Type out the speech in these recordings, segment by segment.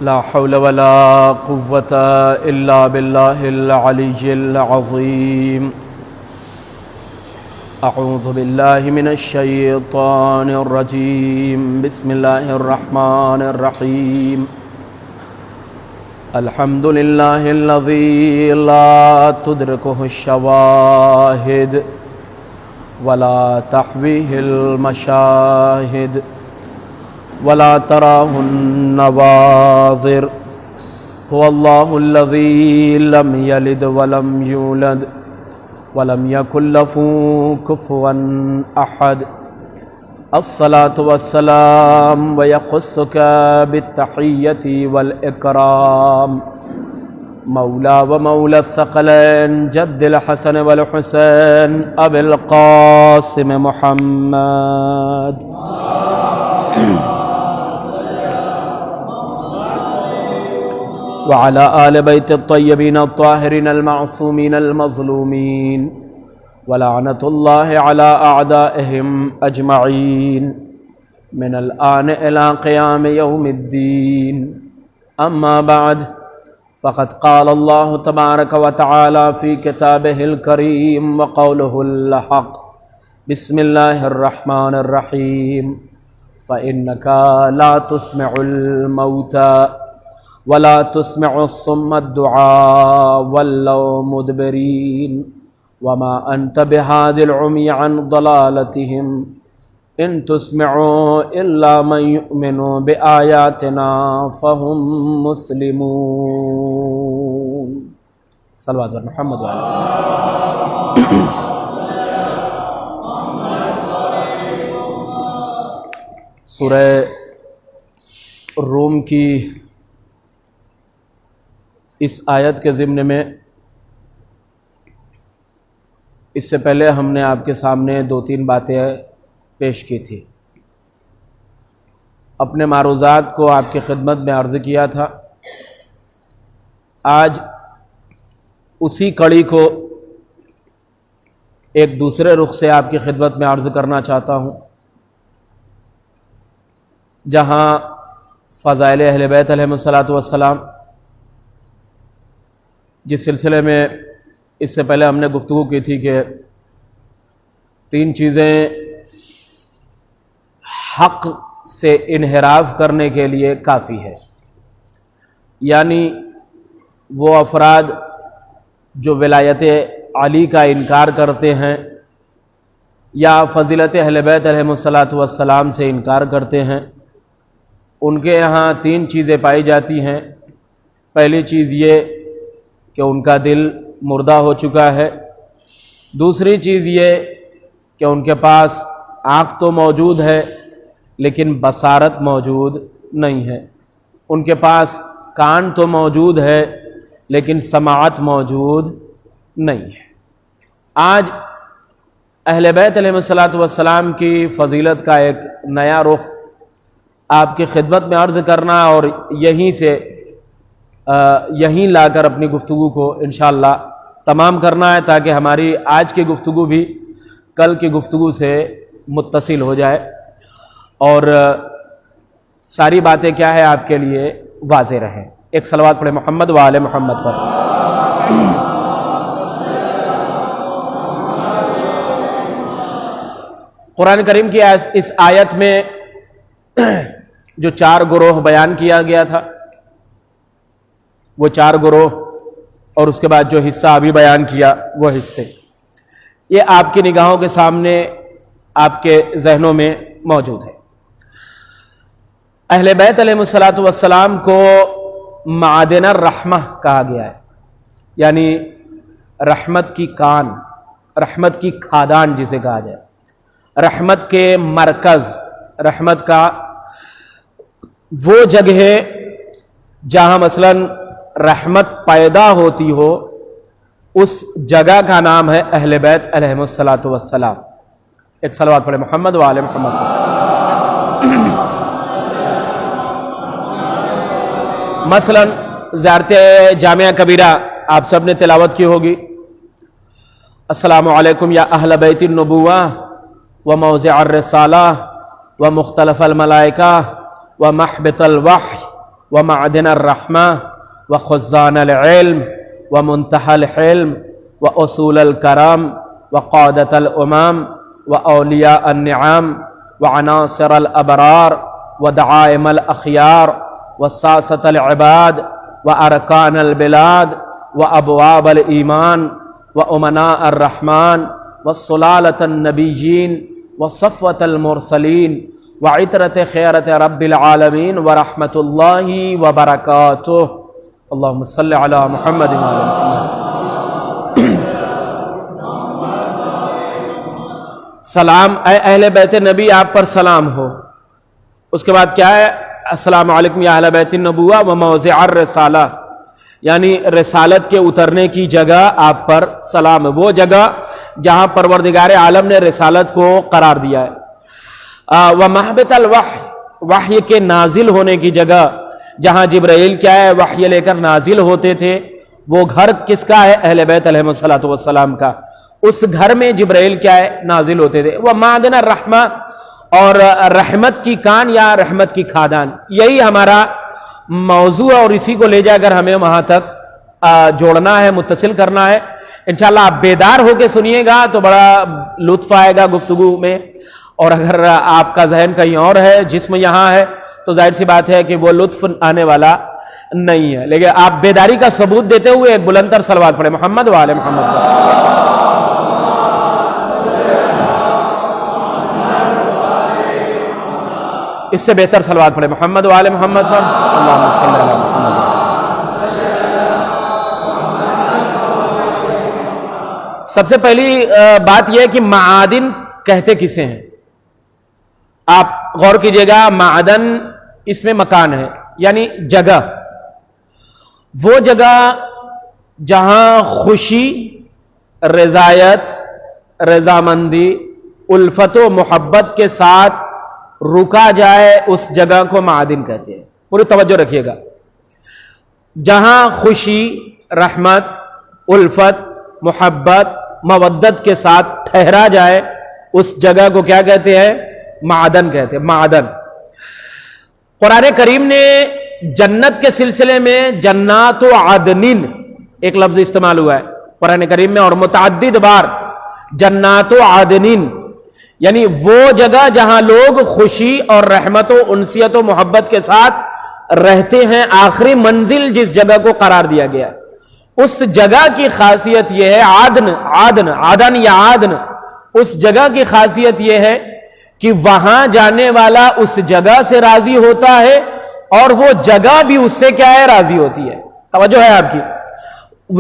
لا حول ولا قوة إلا بالله العلي العظيم. أعوذ بالله من الشيطان الرجيم. بسم الله الرحمن الرحيم. الحمد لله الذي لا تدركه الشواهد ولا تحويه المشاهد ولا تراه النواظر. هو الله الذي لم يلد ولم يولد ولم يكن له كفوا أحد. الصلاة والسلام ويخصك بالتحية والإكرام مولى ومولى الثقلين جد الحسن والحسين أبي القاسم محمد وعلى آل بيت الطيبين الطاهرين المعصومين المظلومين ولعنة الله على أعدائهم أجمعين من الآن إلى قيام يوم الدين. أما بعد فقد قال الله تبارك وتعالى في كتابه الكريم وقوله الحق. بسم الله الرحمن الرحيم. فإنك لا تسمع الموتى ولا تسمع الصم الدعاء ولوا مدبرين وما أنت بهاد العمي عن ضلالتهم إن تسمعوا إلا من يؤمن بآياتنا فهم مسلمون. صلوات محمد وعلى سورہ روم کی اس آیت کے ضمن میں اس سے پہلے ہم نے آپ کے سامنے 2-3 باتیں پیش کی تھی. اپنے معروضات کو آپ کی خدمت میں عرض کیا تھا. آج اسی کڑی کو ایک دوسرے رخ سے آپ کی خدمت میں عرض کرنا چاہتا ہوں، جہاں فضائل اہل بیت علیہم السلام جس سلسلے میں اس سے پہلے ہم نے گفتگو کی تھی کہ 3 چیزیں حق سے انحراف کرنے کے لیے کافی ہے. یعنی وہ افراد جو ولایت علی کا انکار کرتے ہیں یا فضیلت اہل بیت علیہم السلام سے انکار کرتے ہیں، ان کے یہاں 3 چیزیں پائی جاتی ہیں. پہلی چیز یہ کہ ان کا دل مردہ ہو چکا ہے. دوسری چیز یہ کہ ان کے پاس آنکھ تو موجود ہے لیکن بصارت موجود نہیں ہے. ان کے پاس کان تو موجود ہے لیکن سماعت موجود نہیں ہے. آج اہل بیت علیہ السلام کی فضیلت کا ایک نیا رخ آپ کی خدمت میں عرض کرنا اور یہیں لا کر اپنی گفتگو کو انشاءاللہ تمام کرنا ہے، تاکہ ہماری آج کی گفتگو بھی کل کی گفتگو سے متصل ہو جائے اور ساری باتیں کیا ہے آپ کے لیے واضح رہیں. ایک صلوات پڑھیں محمد و آل محمد پر. قرآن کریم کی اس آیت میں جو 4 گروہ بیان کیا گیا تھا، وہ 4 گروہ اور اس کے بعد جو حصہ ابھی بیان کیا وہ حصے، یہ آپ کی نگاہوں کے سامنے آپ کے ذہنوں میں موجود ہے. اہل بیت علیہ السلام کو معادن الرحمہ کہا گیا ہے، یعنی رحمت کی کان، رحمت کی کھادان جسے کہا جائے، رحمت کے مرکز، رحمت کا وہ جگہ ہے جہاں مثلاً رحمت پیدا ہوتی ہو، اس جگہ کا نام ہے اہل بیت علیہم السلام. ایک صلوات پڑھیں محمد و آل محمد. مثلاً زیارت جامعہ کبیرہ آپ سب نے تلاوت کی ہوگی. السلام علیکم یا اہل بیت النبوہ وموضع الرسالہ ومختلف الملائکہ ومحبط الوحی ومعدن الرحمة وخزان العلم ومنتهى الحلم وأصول الكرم وقادة الأمم وأولياء النعم وعناصر الأبرار ودعائم الأخيار وساسة العباد وأركان البلاد وأبواب الإيمان وأمناء الرحمن وصلالة النبيين وصفوة المرسلين وعترة خيرة رب العالمين ورحمة الله وبركاته اللهم صل على محمد وعلى محمد. سلام اے اہل بیت نبی، آپ پر سلام ہو. اس کے بعد کیا ہے؟ السلام علیکم یا اہل بیت النبوہ و موضع الرسالہ، یعنی رسالت کے اترنے کی جگہ آپ پر سلام ہے، وہ جگہ جہاں پروردگار عالم نے رسالت کو قرار دیا ہے. ومحبت الوحی، وحی کے نازل ہونے کی جگہ جہاں جبرائیل کیا ہے وحی لے کر نازل ہوتے تھے، وہ گھر کس کا ہے؟ اہل بیت علیہ الصلوۃ والسلام کا. اس گھر میں جبرائیل کیا ہے نازل ہوتے تھے. وہ معدن الرحمہ، اور رحمت کی کان یا رحمت کی کھادان، یہی ہمارا موضوع ہے اور اسی کو لے جا کر ہمیں وہاں تک جوڑنا ہے، متصل کرنا ہے. انشاءاللہ آپ بیدار ہو کے سنیے گا تو بڑا لطف آئے گا گفتگو میں، اور اگر آپ کا ذہن کہیں اور ہے، جسم یہاں ہے، تو ظاہر سی بات ہے کہ وہ لطف آنے والا نہیں ہے. لیکن آپ بیداری کا ثبوت دیتے ہوئے ایک بلند تر صلوات پڑھیں محمد وآل محمد. اس سے بہتر صلوات پڑھیں محمد وآل محمد پر. اللہم صلی علی محمد. سب سے پہلی بات یہ ہے کہ معادن کہتے کسے ہیں؟ آپ غور کیجئے گا، معدن اس میں مکان ہے، یعنی جگہ، وہ جگہ جہاں خوشی، رضایت، رضامندی، الفت و محبت کے ساتھ رکا جائے، اس جگہ کو معدن کہتے ہیں. پوری توجہ رکھیے گا. جہاں خوشی، رحمت، الفت، محبت، مودت کے ساتھ ٹھہرا جائے، اس جگہ کو کیا کہتے ہیں؟ معدن کہتے ہیں. معدن. قرآن کریم نے جنت کے سلسلے میں جنات و عدن ایک لفظ استعمال ہوا ہے قرآن کریم میں، اور متعدد بار جنات و عدن، یعنی وہ جگہ جہاں لوگ خوشی اور رحمت و انسیت و محبت کے ساتھ رہتے ہیں. آخری منزل جس جگہ کو قرار دیا گیا، اس جگہ کی خاصیت یہ ہے، عدن یا عدن، اس جگہ کی خاصیت یہ ہے کہ وہاں جانے والا اس جگہ سے راضی ہوتا ہے اور وہ جگہ بھی اس سے کیا ہے؟ راضی ہوتی ہے. توجہ ہے آپ کی؟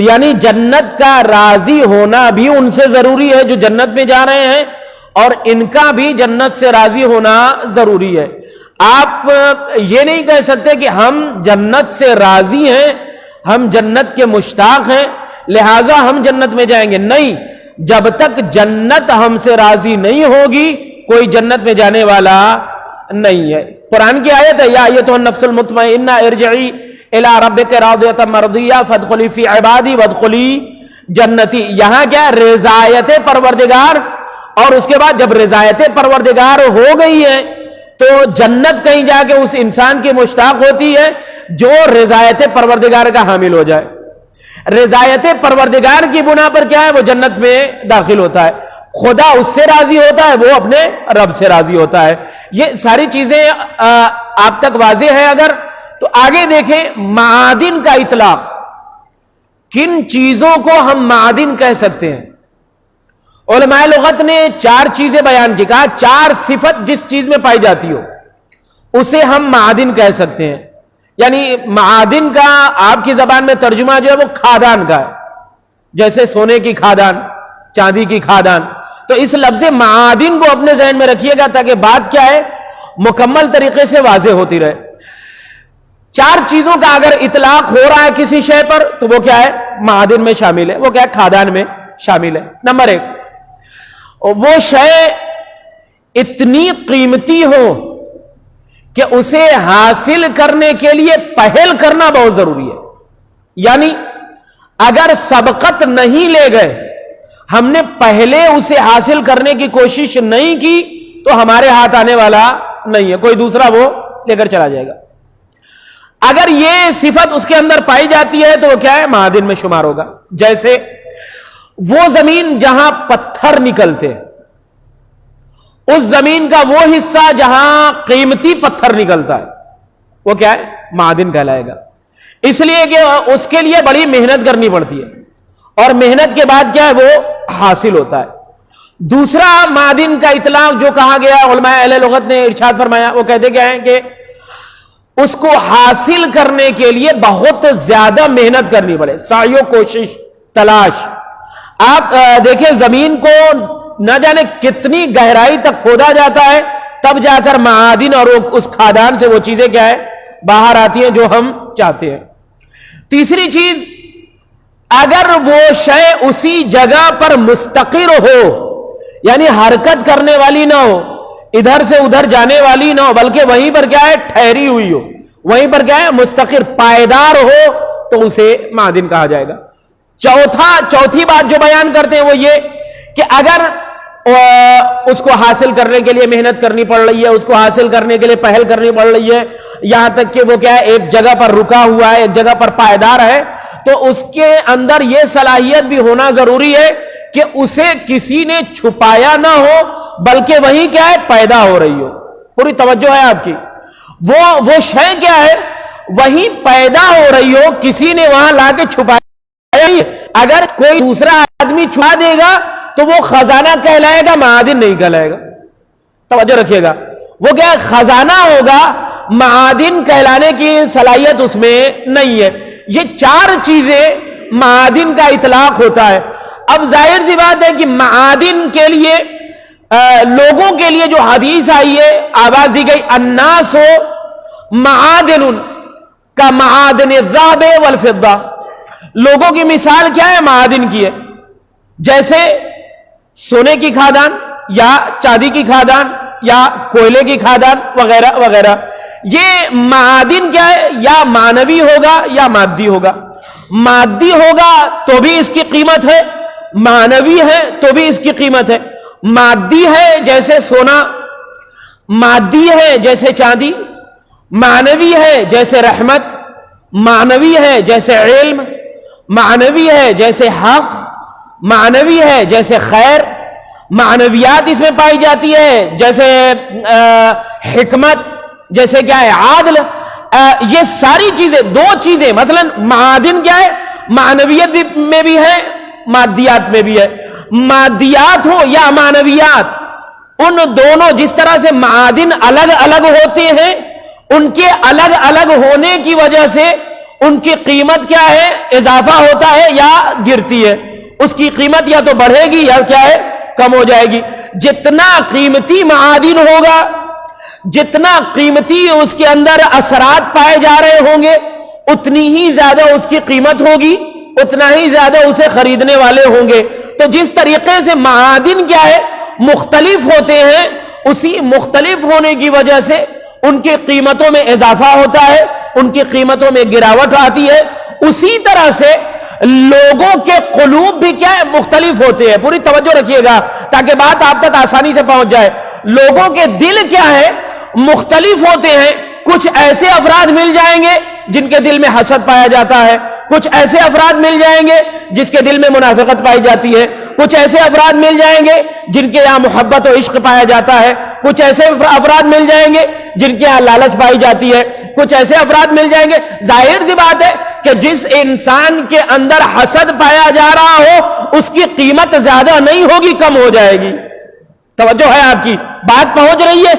یعنی جنت کا راضی ہونا بھی ان سے ضروری ہے جو جنت میں جا رہے ہیں، اور ان کا بھی جنت سے راضی ہونا ضروری ہے. آپ یہ نہیں کہہ سکتے کہ ہم جنت سے راضی ہیں، ہم جنت کے مشتاق ہیں لہٰذا ہم جنت میں جائیں گے. نہیں، جب تک جنت ہم سے راضی نہیں ہوگی کوئی جنت میں جانے والا نہیں ہے. قرآن کی آیت ہے، یا ایتھا النفس المطمئنہ ارجعی الی ربک راضیۃ مرضیہ فادخلی فی عبادی وادخلی جنتی. یہاں کیا ہے؟ رضایت پروردگار، اور اس کے بعد جب رضایت پروردگار ہو گئی ہے تو جنت کہیں جا کے اس انسان کی مشتاق ہوتی ہے جو رضایت پروردگار کا حامل ہو جائے. رضایت پروردگار کی بنا پر کیا ہے؟ وہ جنت میں داخل ہوتا ہے. خدا اس سے راضی ہوتا ہے، وہ اپنے رب سے راضی ہوتا ہے. یہ ساری چیزیں آپ تک واضح ہے اگر تو آگے دیکھیں. معادن کا اطلاق، کن چیزوں کو ہم معادن کہہ سکتے ہیں؟ علماء لغت نے 4 چیزیں بیان کی. کہا 4 صفت جس چیز میں پائی جاتی ہو اسے ہم معادن کہہ سکتے ہیں. یعنی معادن کا آپ کی زبان میں ترجمہ جو ہے وہ کھادان کا ہے، جیسے سونے کی کھادان، چاندی کی کھادان. تو اس لفظ معادن کو اپنے ذہن میں رکھیے گا تاکہ بات کیا ہے مکمل طریقے سے واضح ہوتی رہے. 4 چیزوں کا اگر اطلاق ہو رہا ہے کسی شے پر تو وہ کیا ہے؟ معادن میں شامل ہے. وہ کیا ہے؟ کھادان میں شامل ہے. نمبر 1، وہ شے اتنی قیمتی ہو کہ اسے حاصل کرنے کے لیے پہل کرنا بہت ضروری ہے. یعنی اگر سبقت نہیں لے گئے، ہم نے پہلے اسے حاصل کرنے کی کوشش نہیں کی تو ہمارے ہاتھ آنے والا نہیں ہے، کوئی دوسرا وہ لے کر چلا جائے گا. اگر یہ صفت اس کے اندر پائی جاتی ہے تو وہ کیا ہے؟ معادن میں شمار ہوگا. جیسے وہ زمین جہاں پتھر نکلتے، اس زمین کا وہ حصہ جہاں قیمتی پتھر نکلتا ہے وہ کیا ہے؟ معادن کہلائے گا. اس لیے کہ اس کے لیے بڑی محنت کرنی پڑتی ہے اور محنت کے بعد کیا ہے؟ وہ حاصل ہوتا ہے. دوسرا معادن کا اطلاق جو کہا گیا، علماء اہل لغت نے ارشاد فرمایا، وہ کہتے کیا ہیں کہ اس کو حاصل کرنے کے لیے بہت زیادہ محنت کرنی پڑے، سعی و کوشش، تلاش. آپ دیکھیں زمین کو نہ جانے کتنی گہرائی تک کھودا جاتا ہے، تب جا کر معادن اور اس کھادان سے وہ چیزیں کیا ہے؟ باہر آتی ہیں جو ہم چاہتے ہیں. تیسری چیز، اگر وہ شے اسی جگہ پر مستقر ہو، یعنی حرکت کرنے والی نہ ہو، ادھر سے ادھر جانے والی نہ ہو، بلکہ وہیں پر کیا ہے؟ ٹھہری ہوئی ہو، وہیں پر کیا ہے؟ مستقر، پائیدار ہو، تو اسے معادن کہا جائے گا. چوتھی بات جو بیان کرتے ہیں وہ یہ کہ اگر اس کو حاصل کرنے کے لیے محنت کرنی پڑ رہی ہے، اس کو حاصل کرنے کے لیے پہل کرنی پڑ رہی ہے، یہاں تک کہ وہ کیا ہے؟ ایک جگہ پر رکا ہوا ہے، ایک جگہ پر پائیدار ہے، تو اس کے اندر یہ صلاحیت بھی ہونا ضروری ہے کہ اسے کسی نے چھپایا نہ ہو، بلکہ وہی کیا ہے؟ پیدا ہو رہی ہو. پوری توجہ ہے آپ کی. وہ شے کیا ہے؟ وہی پیدا ہو رہی ہو، کسی نے وہاں لا کے چھپایا. اگر کوئی دوسرا آدمی چھپا دے گا تو وہ خزانہ کہلائے گا، معادن نہیں کہلائے گا. توجہ رکھیے گا، وہ کیا خزانہ ہوگا، معادن کہلانے کی صلاحیت اس میں نہیں ہے. یہ چار چیزیں معادن کا اطلاق ہوتا ہے. اب ظاہر سی بات ہے کہ معادن کے لیے لوگوں کے لیے جو حدیث آئی ہے، آواز دی گئی الناس معادن کا معادن الذهب والفضہ. لوگوں کی مثال کیا ہے؟ معادن کی ہے. جیسے سونے کی کھادان یا چاندی کی کھادان یا کوئلے کی کھادان وغیرہ وغیرہ. یہ معادن کیا ہے؟ یا معنوی ہوگا یا مادی ہوگا. مادی ہوگا تو بھی اس کی قیمت ہے، معنوی ہے تو بھی اس کی قیمت ہے. مادی ہے جیسے سونا، مادی ہے جیسے چاندی، معنوی ہے جیسے رحمت، معنوی ہے جیسے علم، معنوی ہے جیسے حق، معنوی ہے جیسے خیر. معنویات اس میں پائی جاتی ہے جیسے حکمت، جیسے کیا ہے؟ عادل. یہ ساری چیزیں، دو چیزیں مثلا معادن کیا ہے؟ معنویت میں بھی ہے، مادیات میں بھی ہے. مادیات ہو یا معنویات، ان دونوں جس طرح سے معادن الگ الگ ہوتے ہیں، ان کے الگ الگ ہونے کی وجہ سے ان کی قیمت کیا ہے؟ اضافہ ہوتا ہے یا گرتی ہے. اس کی قیمت یا تو بڑھے گی یا کیا ہے؟ کم ہو جائے گی. جتنا قیمتی معادن ہوگا، جتنا قیمتی اس کے اندر اثرات پائے جا رہے ہوں گے، اتنی ہی زیادہ اس کی قیمت ہوگی، اتنا ہی زیادہ اسے خریدنے والے ہوں گے. تو جس طریقے سے معادن کیا ہے؟ مختلف ہوتے ہیں، اسی مختلف ہونے کی وجہ سے ان کی قیمتوں میں اضافہ ہوتا ہے، ان کی قیمتوں میں گراوٹ آتی ہے. اسی طرح سے لوگوں کے قلوب بھی کیا ہے؟ مختلف ہوتے ہیں. پوری توجہ رکھیے گا تاکہ بات آپ تک آسانی سے پہنچ جائے. لوگوں کے دل کیا ہے؟ مختلف ہوتے ہیں. کچھ ایسے افراد مل جائیں گے جن کے دل میں حسد پایا جاتا ہے، کچھ ایسے افراد مل جائیں گے جس کے دل میں منافقت پائی جاتی ہے، کچھ ایسے افراد مل جائیں گے جن کے یہاں محبت و عشق پایا جاتا ہے، کچھ ایسے افراد مل جائیں گے جن کے یہاں لالچ پائی جاتی ہے، کچھ ایسے افراد مل جائیں گے. ظاہر سی بات ہے کہ جس انسان کے اندر حسد پایا جا رہا ہو اس کی قیمت زیادہ نہیں ہوگی، کم ہو جائے گی. توجہ ہے آپ کی بات پہنچ رہی ہے؟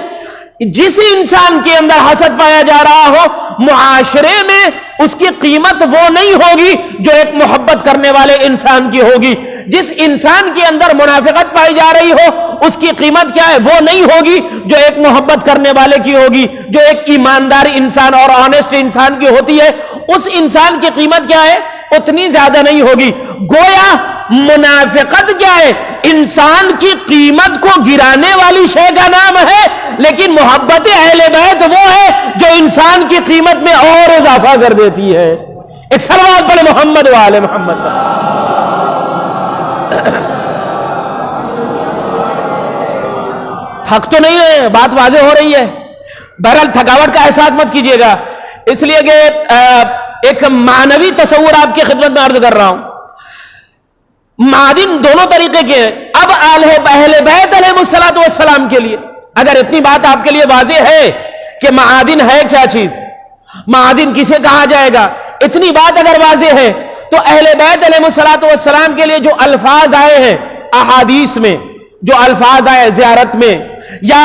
جس انسان کے اندر حسد پایا جا رہا ہو، معاشرے میں اس کی قیمت وہ نہیں ہوگی جو ایک محبت کرنے والے انسان کی ہوگی. جس انسان کے اندر منافقت پائی جا رہی ہو اس کی قیمت کیا ہے؟ وہ نہیں ہوگی جو ایک محبت کرنے والے کی ہوگی، جو ایک ایماندار انسان اور آنےسٹ انسان کی ہوتی ہے. اس انسان کی قیمت کیا ہے؟ اتنی زیادہ نہیں ہوگی. گویا منافقت کیا ہے؟ انسان کی قیمت کو گرانے والی شے کا نام ہے، لیکن محبت اہل بیت وہ ہے جو انسان کی قیمت میں اور اضافہ کر دیتی ہے. ایک صلوات پڑھے محمد و آل محمد. تھک تو نہیں ہے؟ بات واضح ہو رہی ہے. بہرحال تھکاوٹ کا احساس مت کیجیے گا. اس لیے کہ ایک معنوی تصور آپ کی خدمت میں عرض کر رہا ہوں. معادن دونوں طریقے کے ہیں. اب اہل بیت علیہ الصلوۃ والسلام کے لیے اگر اتنی بات آپ کے لیے واضح ہے کہ معادن ہے کیا چیز, معادن کسے کہا جائے گا, اتنی بات اگر واضح ہے تو اہل بیت علیہ الصلوۃ والسلام کے لیے جو الفاظ آئے ہیں احادیث میں, جو الفاظ آئے زیارت میں یا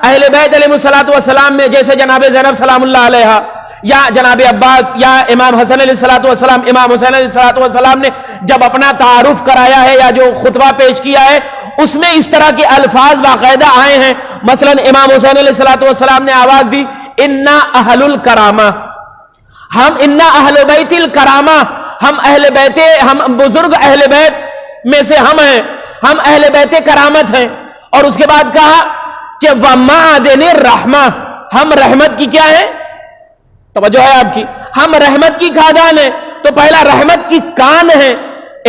اہل بیت علیہ الصلوۃ والسلام میں, جیسے جناب زینب سلام اللہ علیہا یا جناب عباس یا امام حسن علیہ الصلوۃ والسلام, امام حسین علیہ الصلوۃ والسلام نے جب اپنا تعارف کرایا ہے یا جو خطبہ پیش کیا ہے اس میں اس طرح کے الفاظ باقاعدہ آئے ہیں. مثلا امام حسین علیہ الصلوۃ والسلام نے آواز دی انا اہل الکرامہ, ہم انا اہل بیت الکرامہ, ہم اہل بیت, ہم بزرگ اہل بیت میں سے ہم ہیں, ہم اہل بیت کرامت ہیں. اور اس کے بعد کہا کہ ومعدن الرحمہ, ہم رحمت کی کیا ہے, توجہ ہے آپ کی, ہم رحمت کی خادان ہیں. تو پہلا رحمت کی کان ہے,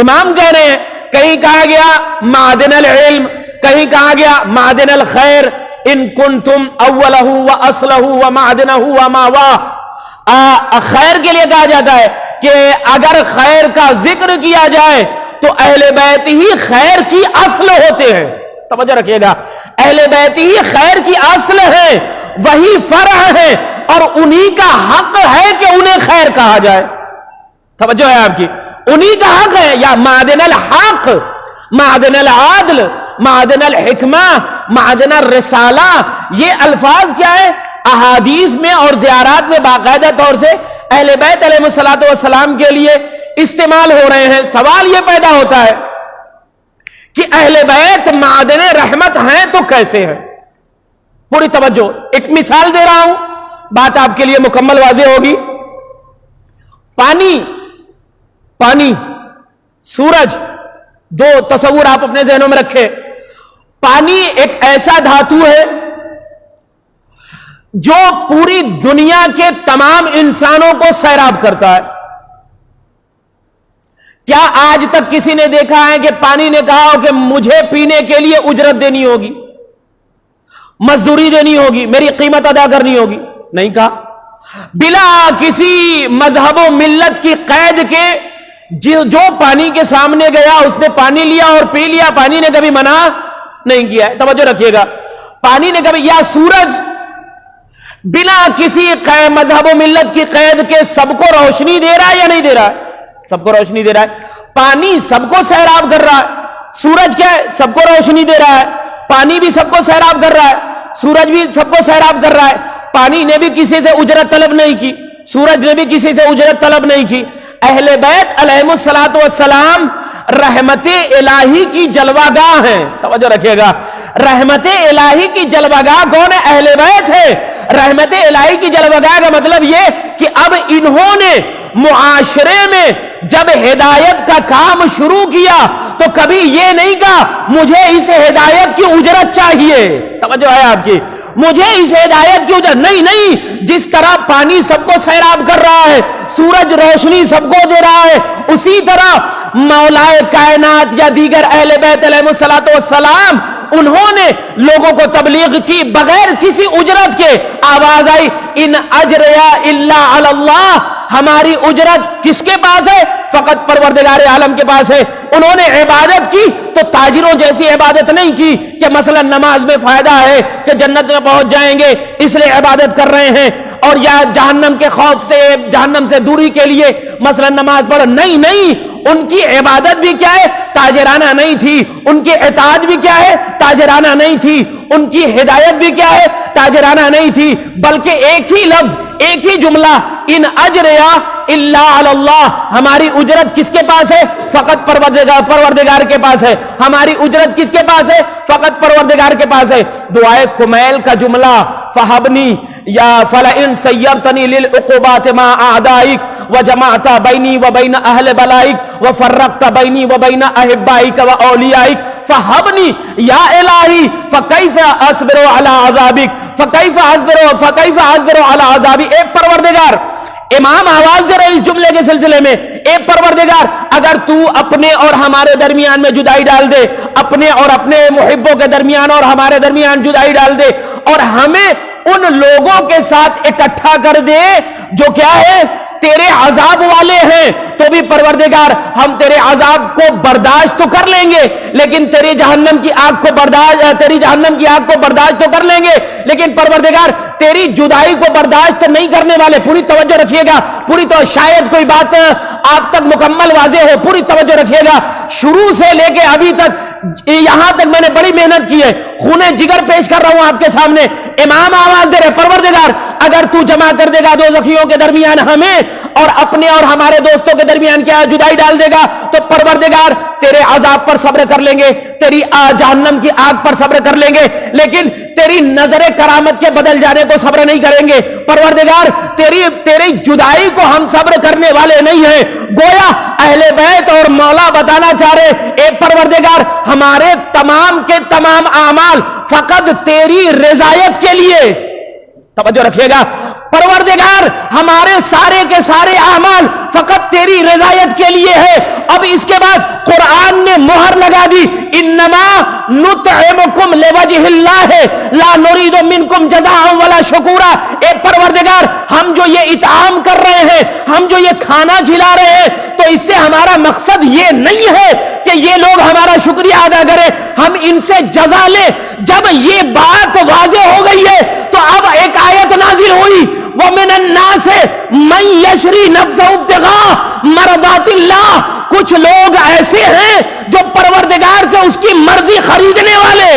امام کہہ رہے ہیں. کہیں کہا گیا معدن العلم, کہیں کہا گیا معدن الخیر, ان کنتم اولہ واصلہ ومعدنہ وماواہ. خیر کے لیے کہا جاتا ہے کہ اگر خیر کا ذکر کیا جائے تو اہل بیت ہی خیر کی اصل ہوتے ہیں. توجہ رکھیے گا, اہل بیت ہی خیر کی اصل ہے, وہی فرع ہے, اور انہی کا حق ہے کہ انہیں خیر کہا جائے. توجہ ہے آپ کی, انہی کا حق ہے. یا معدن الحق, معدن العادل, معدن الحکمہ, معدن الرسالہ, یہ الفاظ کیا ہے احادیث میں اور زیارات میں باقاعدہ طور سے اہل بیت علیہ الصلوۃ والسلام کے لیے استعمال ہو رہے ہیں. سوال یہ پیدا ہوتا ہے کہ اہل بیت معدن رحمت ہیں تو کیسے ہیں؟ پوری توجہ, ایک مثال دے رہا ہوں, بات آپ کے لیے مکمل واضح ہوگی. پانی, سورج, دو تصور آپ اپنے ذہنوں میں رکھیں. پانی ایک ایسا دھاتو ہے جو پوری دنیا کے تمام انسانوں کو سیراب کرتا ہے. کیا آج تک کسی نے دیکھا ہے کہ پانی نے کہا ہو کہ مجھے پینے کے لیے اجرت دینی ہوگی, مزدوری دینی ہوگی, میری قیمت ادا کرنی ہوگی؟ نہیں کہا. بلا کسی مذہب و ملت کی قید کے جو پانی کے سامنے گیا اس نے پانی لیا اور پی لیا, پانی نے کبھی منع نہیں کیا ہے. توجہ رکھیے گا, پانی نے کبھی, یا سورج بلا کسی مذہب و ملت کی قید کے سب کو روشنی دے رہا ہے یا نہیں دے رہا ہے؟ سب کو روشنی دے رہا ہے. پانی سب کو سیراب کر رہا ہے. سورج کیا ہے, سب کو روشنی دے رہا ہے. پانی بھی سب کو سیراب کر رہا ہے, سورج بھی سب کو سیراب کر رہا ہے. پانی نے بھی کسی سے اجرت طلب نہیں کی, سورج نے بھی کسی سے اجرت طلب نہیں کی. اہل بیت علیہ الصلوۃ والسلام رحمت الہی کی جلوہ گاہ ہیں. توجہ رکھیے گا, رحمت الہی کی جلوہ گاہ کون ہے؟ اہل بیت ہے. رحمت الہی کی جلوہ گاہ کا مطلب یہ کہ اب انہوں نے معاشرے میں جب ہدایت کا کام شروع کیا تو کبھی یہ نہیں کہا مجھے اس ہدایت کی اجرت چاہیے. توجہ ہے آپ کی, مجھے اس ہدایت کی اجرت نہیں. جس طرح پانی سب کو سیراب کر رہا ہے, سورج روشنی سب کو دے رہا ہے, اسی طرح مولائے کائنات یا دیگر اہل بیت علیہ الصلوۃ والسلام انہوں نے لوگوں کو تبلیغ کی بغیر کسی اجرت کے. آواز آئی ان اجریا الا علی اللہ, ہماری اجرت کس کے پاس ہے؟ فقط پروردگار عالم کے پاس ہے. انہوں نے عبادت کی تو تاجروں جیسی عبادت نہیں کی کہ مثلا نماز میں فائدہ ہے کہ جنت میں پہنچ جائیں گے اس لیے عبادت کر رہے ہیں, اور یا جہنم کے خوف سے, جہنم سے دوری کے لیے مثلا نماز پڑھ. نہیں, ان کی عبادت بھی کیا ہے؟ تاجرانہ نہیں تھی. ان کی اطاعت بھی کیا ہے؟ تاجرانہ نہیں تھی. ان کی ہدایت بھی کیا ہے؟ تاجرانہ نہیں تھی. بلکہ ایک ہی لفظ, ایک ہی جملہ, ان اجریا الا علی اللہ, ہماری اجرت کس کے پاس ہے؟ فقط پروردگار کے پاس ہے. ہماری اجرت کس کے پاس ہے؟ فقط پروردگار کے پاس ہے. دعائے کمیل کا جملہ فہبنی یا فلئن سیرتنی للعقوبات ما اعدائک وجمعت بینی وبین اہل بلائک وفرقت بینی وبین احبائک واولیائک فہبنی یا الہی فکیف اصبر علی عذابک فکیف اصبر علی عذابی. اے پروردگار, امام آواز دے رہے اس جملے کے سلسلے میں, اے پروردگار اگر تو اپنے اور ہمارے درمیان میں جدائی ڈال دے, اپنے اور اپنے محبوں کے درمیان اور ہمارے درمیان جدائی ڈال دے, اور ہمیں ان لوگوں کے ساتھ اکٹھا کر دے جو کیا ہے تیرے عذاب والے ہیں، تو بھی پروردگار ہم تیرے عذاب کو برداشت تو کر لیں گے، لیکن تیری جہنم کی آگ کو برداشت تو کر لیں گے، لیکن پروردگار تیری جدائی کو برداشت نہیں کرنے والے، پوری توجہ رکھیے گا، شاید کوئی بات آپ تک مکمل واضح ہو، پوری توجہ رکھیے گا، شروع سے لے کے ابھی تک یہاں تک میں نے بڑی محنت کی ہے، خون جگر پیش کر رہا ہوں آپ کے سامنے۔ امام آواز دے رہے، پروردگار اگر تو جمع کر دے گا دوزخیوں کے درمیان ہمیں اور اپنے اور ہمارے دوستوں کے درمیان کیا جدائی ڈال دے گا، تو پروردگار تیرے عذاب پر صبر کر لیں گے، تیری جہنم کی آگ پر صبر کر لیں گے، لیکن تیری نظر کرامت کے بدل جانے کو صبر نہیں کریں گے۔ پروردگار تیری جدائی کو ہم صبر کرنے والے نہیں ہیں۔ گویا اہل بیت اور مولا بتانا چاہ رہے، اے پروردگار ہمارے تمام کے تمام اعمال فقط تیری رضایت کے لیے، توجہ رکھیے گا، پروردگار ہمارے سارے کے سارے اعمال فقط تیری رضایت کے لیے ہے۔ اب اس کے بعد قرآن نے مہر لگا دی، انما نطعمکم لوجہ اللہ لا نرید منکم جزاء ولا شکورا۔ اے پروردگار ہم جو یہ اطعام کر رہے ہیں، ہم جو یہ کھانا کھلا رہے ہیں، تو اس سے ہمارا مقصد یہ نہیں ہے کہ یہ لوگ ہمارا شکریہ ادا کریں، ہم ان سے جزا لیں۔ جب یہ بات واضح ہو گئی ہے تو اب ایک آیت نازل ہوئی، وَمِنَ النَّاسِ مَن يَشْرِي نَفْسَهُ ابْتِغَاءَ مَرْضَاتِ اللَّهِ۔ کچھ لوگ ایسے ہیں جو پروردگار سے اس کی مرضی خریدنے والے،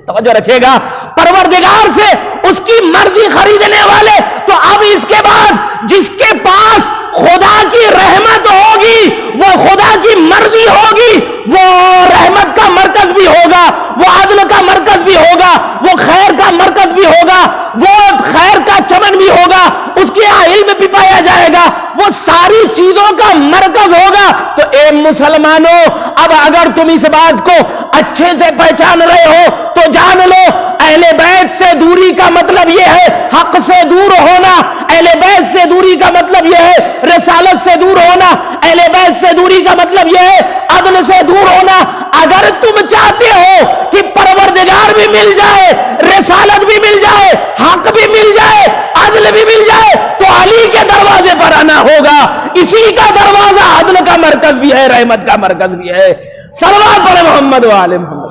توجہ رکھیے گا، پروردگار سے اس کی مرضی خریدنے والے۔ تو اب اس کے بعد جس کے پاس خدا کی رحمت ہوگی، وہ خدا کی مرضی ہوگی، وہ رحمت کا مرکز بھی ہوگا، وہ عدل کا مرکز بھی ہوگا، وہ خیر کا مرکز بھی ہوگا، وہ خیر کا چمن بھی ہوگا، اس کے یہاں علم بھی پایا جائے گا، وہ ساری چیزوں کا مرکز ہوگا۔ تو اے مسلمانوں، اب اگر تم اس بات کو اچھے سے پہچان رہے ہو تو جان لو، اہل بیت سے دوری کا مطلب یہ ہے حق سے دور ہونا، اہل بیت سے دوری کا مطلب یہ ہے رسالت سے دور ہونا، اہل بیت سے دوری کا مطلب یہ ہے عدل سے دور ہونا۔ اگر تم چاہتے ہو کہ پروردگار بھی مل جائے، رسالت بھی مل جائے، حق بھی مل جائے، عدل بھی مل جائے، تو علی کے دروازے پر آنا ہوگا۔ اسی کا دروازہ عدل کا مرکز بھی ہے، رحمت کا مرکز بھی ہے۔ صلوات پڑھیں محمد و آل محمد۔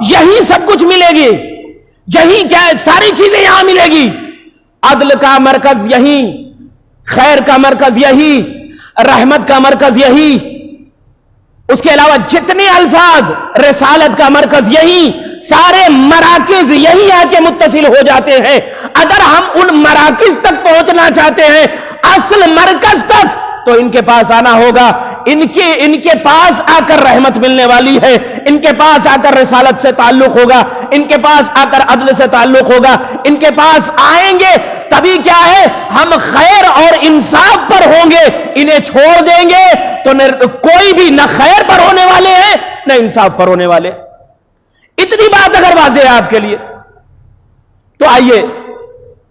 یہی سب کچھ ملے گی، یہی کیا ہے، ساری چیزیں یہاں ملے گی۔ عدل کا مرکز یہی، خیر کا مرکز یہی، رحمت کا مرکز یہی، اس کے علاوہ جتنے الفاظ، رسالت کا مرکز یہی، سارے مراکز یہی آ کے متصل ہو جاتے ہیں۔ اگر ہم ان مراکز تک پہنچنا چاہتے ہیں، اصل مرکز تک، تو ان کے پاس آنا ہوگا۔ ان کے پاس آ کر رحمت ملنے والی ہے، ان کے پاس آ کر رسالت سے تعلق ہوگا، ان کے پاس آ کر عدل سے تعلق ہوگا، ان کے پاس آئیں گے تبھی کیا ہے ہم خیر اور انصاف پر ہوں گے۔ انہیں چھوڑ دیں گے تو کوئی بھی نہ خیر پر ہونے والے ہیں نہ انصاف پر ہونے والے۔ اتنی بات اگر واضح ہے آپ کے لیے تو آئیے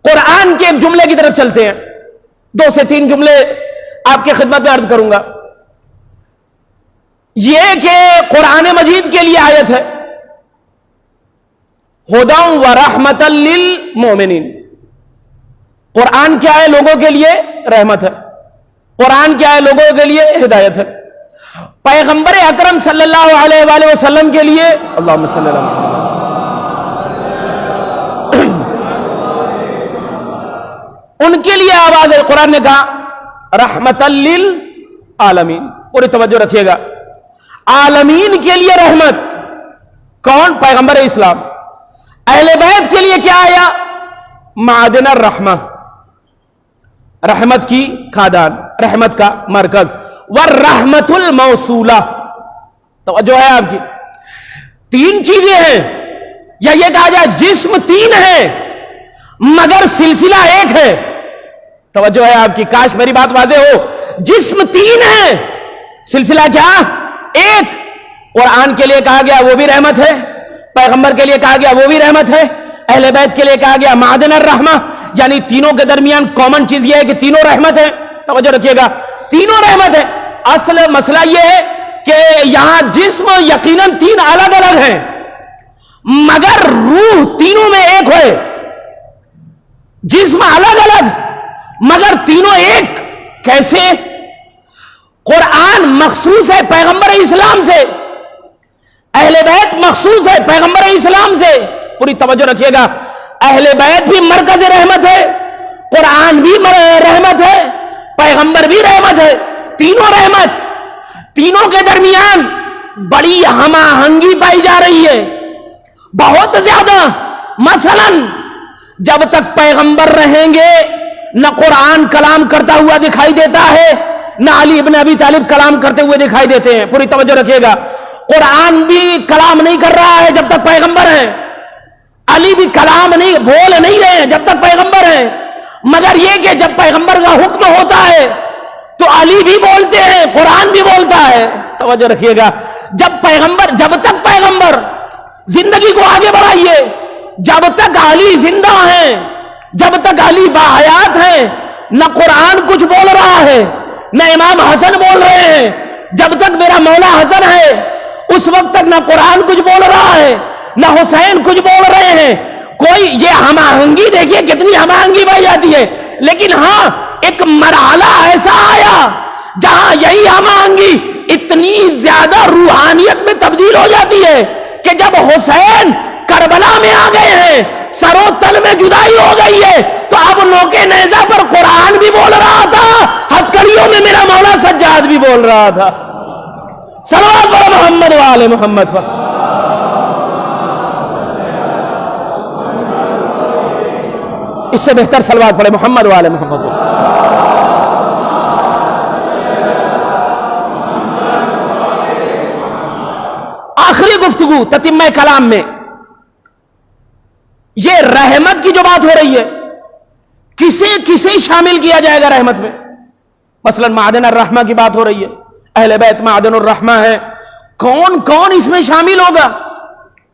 قرآن کے ایک جملے کی طرف چلتے ہیں۔ 2 سے 3 جملے آپ کی خدمت میں عرض کروں گا۔ یہ کہ قرآن مجید کے لیے آیت ہے، ہدی و رحمت للمؤمنین۔ قرآن کیا ہے؟ لوگوں کے لیے رحمت ہے۔ قرآن کیا ہے؟ لوگوں کے لیے ہدایت ہے۔ پیغمبر اکرم صلی اللہ علیہ وآلہ وسلم کے لیے اللہم صلی اللہ علیہ وسلم، ان کے لیے آواز ہے، قرآن نے کہا رحمت للعالمین۔ پوری توجہ رکھیے گا، عالمین کے لیے رحمت۔ کون؟ پیغمبر اسلام۔ اہل بیت کے لیے کیا آیا؟ معدن الرحمہ، رحمت کی خادان، رحمت کا مرکز۔ والرحمت الموصولہ، توجہ ہے آپ کی، 3 چیزیں ہیں، یا یہ کہا جائے جسم 3 ہے مگر سلسلہ ایک ہے۔ توجہ ہے آپ کی، کاش میری بات واضح ہو۔ جسم 3 ہے، سلسلہ کیا؟ ایک۔ قرآن کے لیے کہا گیا وہ بھی رحمت ہے، پیغمبر کے لیے کہا گیا وہ بھی رحمت ہے، اہل بیت کے لیے کہا گیا معدن الرحمہ، یعنی تینوں کے درمیان کامن چیز یہ ہے کہ تینوں رحمت ہے۔ توجہ رکھیے گا، تینوں رحمت ہے۔ اصل مسئلہ یہ ہے کہ یہاں جسم یقیناً تین الگ الگ ہیں مگر روح تینوں میں ایک ہوئے. جسم الگ الگ مگر تینوں ایک کیسے؟ قرآن مخصوص ہے پیغمبر اسلام سے، اہل بیت مخصوص ہے پیغمبر اسلام سے. پوری توجہ رکھیے گا، اہل بیت بھی مرکز رحمت ہے، قرآن بھی رحمت ہے، پیغمبر بھی رحمت ہے. تینوں رحمت، تینوں کے درمیان بڑی ہم آہنگی پائی جا رہی ہے بہت زیادہ. مثلا جب تک پیغمبر رہیں گے نہ قرآن کلام کرتا ہوا دکھائی دیتا ہے، نہ علی ابن ابی طالب کلام کرتے ہوئے دکھائی دیتے ہیں. پوری توجہ رکھیے گا، قرآن بھی کلام نہیں کر رہا ہے جب تک پیغمبر ہے، علی بھی کلام نہیں بول نہیں رہے ہیں جب تک پیغمبر ہے. مگر یہ کہ جب پیغمبر کا حکم ہوتا ہے تو علی بھی بولتے ہیں، قرآن بھی بولتا ہے. توجہ رکھیے گا، جب تک پیغمبر زندگی کو آگے بڑھائیے، جب تک علی زندہ ہیں، جب تک علی باحیات ہیں، نہ قرآن کچھ بول رہا ہے نہ امام حسن بول رہے ہیں. جب تک میرا مولا حسن ہے اس وقت تک نہ قرآن کچھ بول رہا ہے نہ حسین کچھ بول رہے ہیں. کوئی یہ ہم آہنگی دیکھیے کتنی ہم آہنگی پائی جاتی ہے. لیکن ہاں ایک مرحلہ ایسا آیا جہاں یہی ہم آہنگی اتنی زیادہ روحانیت میں تبدیل ہو جاتی ہے کہ جب حسین کربلا میں آ گئے ہیں، سر و تن میں جدائی ہو گئی ہے، تو اب نوکے نیزہ پر قرآن بھی بول رہا تھا، ہتھکڑیوں میں میرا مولا سجاد بھی بول رہا تھا. صلوات پر محمد وآل محمد پر. اس سے بہتر صلوات پڑھے محمد وآل محمد پر. آخری گفتگو تتمہ کلام میں یہ رحمت کی جو بات ہو رہی ہے، کسے شامل کیا جائے گا رحمت میں؟ مثلا معدن الرحمہ کی بات ہو رہی ہے، اہل بیت معدن الرحمہ ہے. کون کون اس میں شامل ہوگا؟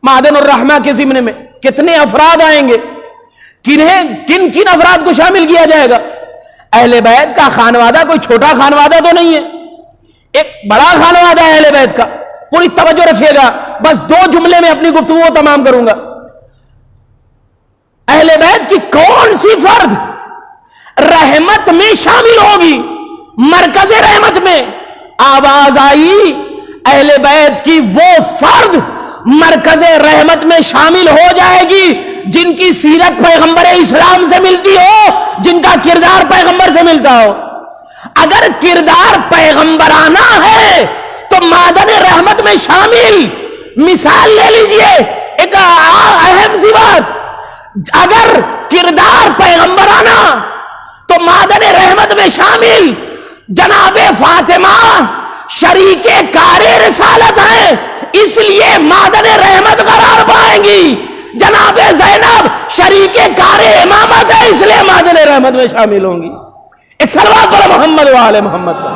معدن الرحمہ کے ضمن میں کتنے افراد آئیں گے؟ کن افراد کو شامل کیا جائے گا؟ اہل بیت کا خانوادہ کوئی چھوٹا خانوادہ تو نہیں ہے، ایک بڑا خانوادہ ہے اہل بیت کا. پوری توجہ رکھیے گا، بس 2 جملے میں اپنی گفتگو تمام کروں گا. اہل بیت کی کون سی فرد رحمت میں شامل ہوگی؟ مرکز رحمت میں آواز آئی اہل بیت کی وہ فرد مرکز رحمت میں شامل ہو جائے گی جن کی سیرت پیغمبر اسلام سے ملتی ہو، جن کا کردار پیغمبر سے ملتا ہو. اگر کردار پیغمبرانہ ہے تو معدن رحمت میں شامل. مثال لے لیجئے ایک اہم سی بات، اگر کردار پیغمبرانہ تو معدن رحمت میں شامل جناب فاطمہ شریک کار رسالت ہیں، اس لیے معدن رحمت قرار پائیں گی. جناب زینب شریک کار امامت ہے، اس لیے معدن رحمت میں شامل ہوں گی. ایک صلوات پر محمد وآل محمد پر.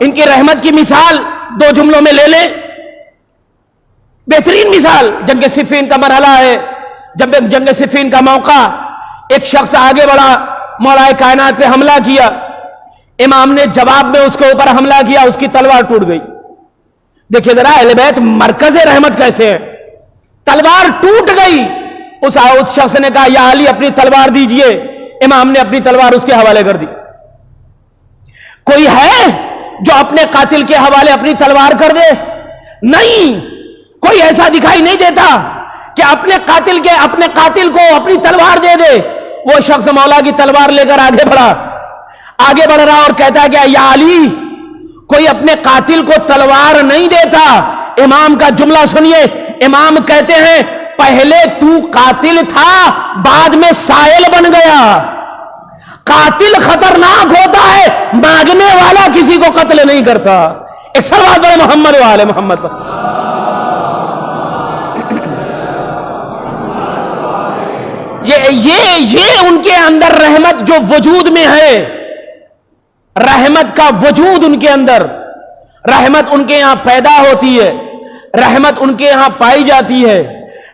ان کی رحمت کی مثال 2 جملوں میں لے لیں. بہترین مثال جنگ صفین کا مرحلہ ہے. جب جنگ صفین کا موقع، ایک شخص آگے بڑھا، مولا کائنات پہ حملہ کیا، امام نے جواب میں اس کے اوپر حملہ کیا، اس کی تلوار ٹوٹ گئی. دیکھیے ذرا اہل بیت مرکز رحمت کیسے ہے. تلوار ٹوٹ گئی، اس شخص نے کہا یا علی اپنی تلوار دیجئے، امام نے اپنی تلوار اس کے حوالے کر دی. کوئی ہے جو اپنے قاتل کے حوالے اپنی تلوار کر دے؟ نہیں، کوئی ایسا دکھائی نہیں دیتا کہ اپنے قاتل کو اپنی تلوار دے دے. وہ شخص مولا کی تلوار لے کر آگے بڑھ رہا اور کہتا ہے کہ یا علی، کوئی اپنے قاتل کو تلوار نہیں دیتا. امام کا جملہ سنیے، امام کہتے ہیں پہلے تو قاتل تھا، بعد میں سائل بن گیا. قاتل خطرناک ہوتا ہے، مانگنے والا کسی کو قتل نہیں کرتا. ایک صلوات پر محمد وآل محمد پر. یہ ان کے اندر رحمت جو وجود میں ہے، رحمت کا وجود ان کے اندر، رحمت ان کے یہاں پیدا ہوتی ہے، رحمت ان کے یہاں پائی جاتی ہے.